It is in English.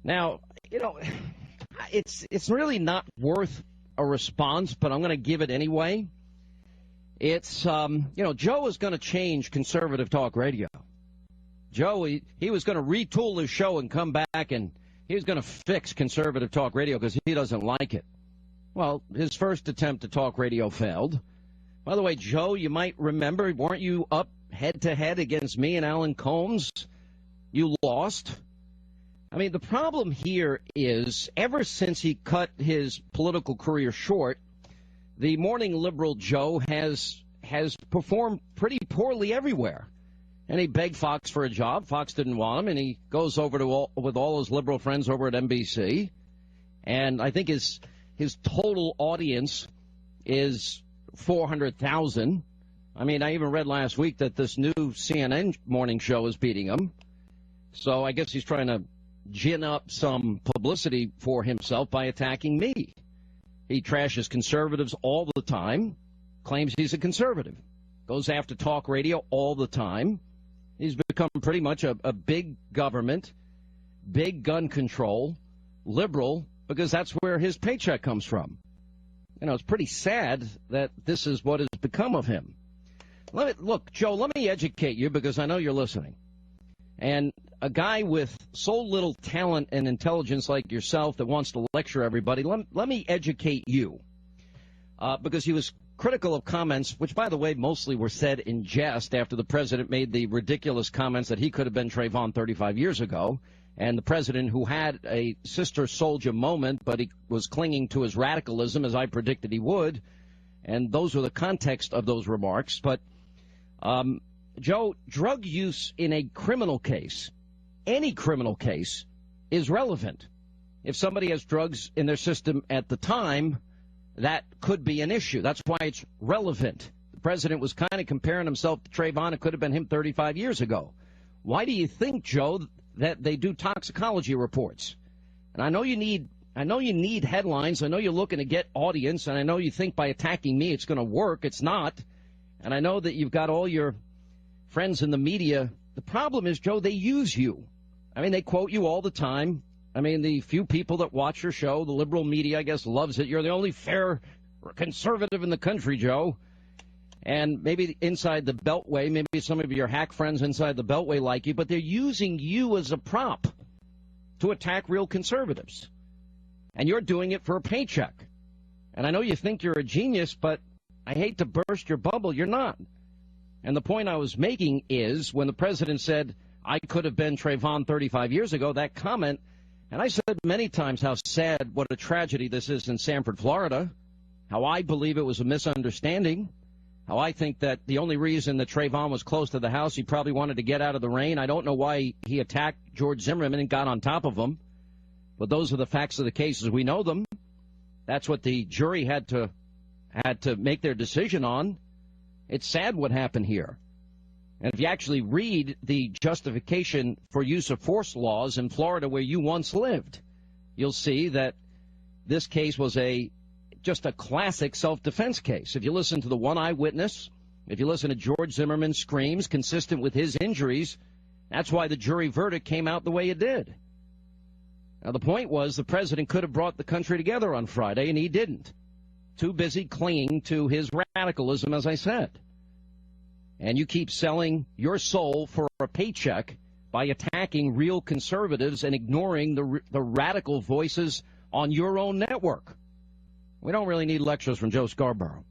Now, it's really not worth a response, but I'm going to give it anyway. It's, Joe is going to change conservative talk radio. Joe, he was going to retool his show and come back, and he was going to fix conservative talk radio because he doesn't like it. Well, his first attempt to talk radio failed. By the way, Joe, you might remember, weren't you up head-to-head against me and Alan Combs? You lost. I mean, the problem here is, ever since he cut his political career short, the morning liberal Joe has performed pretty poorly everywhere. And he begged Fox for a job. Fox didn't want him, and he goes over with all his liberal friends over at NBC. And I think his total audience is 400,000. I mean, I even read last week that this new CNN morning show is beating him. So I guess he's trying to gin up some publicity for himself by attacking me. He trashes conservatives all the time, claims he's a conservative, goes after talk radio all the time. He's become pretty much a big government, big gun control, liberal, because that's where his paycheck comes from. It's pretty sad that this is what has become of him. Look, Joe, let me educate you because I know you're listening. And a guy with so little talent and intelligence like yourself that wants to lecture everybody, let me educate you. Because he was critical of comments, which, by the way, mostly were said in jest after the president made the ridiculous comments that he could have been Trayvon 35 years ago. And the president, who had a sister soldier moment, but he was clinging to his radicalism, as I predicted he would. And those were the context of those remarks. But, Joe, drug use in a criminal case, any criminal case, is relevant. If somebody has drugs in their system at the time, that could be an issue. That's why it's relevant. The president was kind of comparing himself to Trayvon. It could have been him 35 years ago. Why do you think, Joe, that they do toxicology reports? And I know you need headlines. I know you're looking to get audience, and I know you think by attacking me it's going to work. It's not. And I know that you've got all your friends in the media. The problem is, Joe, they use you. I mean, they quote you all the time. I mean, the few people that watch your show, the liberal media, I guess, loves it. You're the only fair conservative in the country, Joe. And maybe inside the Beltway, maybe some of your hack friends inside the Beltway like you, but they're using you as a prop to attack real conservatives. And you're doing it for a paycheck. And I know you think you're a genius, but I hate to burst your bubble. You're not. And the point I was making is, when the president said, I could have been Trayvon 35 years ago, that comment, and I said many times how sad, what a tragedy this is in Sanford, Florida, how I believe it was a misunderstanding, how I think that the only reason that Trayvon was close to the house, he probably wanted to get out of the rain. I don't know why he attacked George Zimmerman and got on top of him, but those are the facts of the case as we know them. That's what the jury had to make their decision on. It's sad what happened here. And if you actually read the justification for use of force laws in Florida where you once lived, you'll see that this case was just a classic self-defense case. If you listen to the one eyewitness, if you listen to George Zimmerman's screams consistent with his injuries, that's why the jury verdict came out the way it did. Now, the point was the president could have brought the country together on Friday, and he didn't. Too busy clinging to his radicalism, as I said. And you keep selling your soul for a paycheck by attacking real conservatives and ignoring the radical voices on your own network. We don't really need lectures from Joe Scarborough.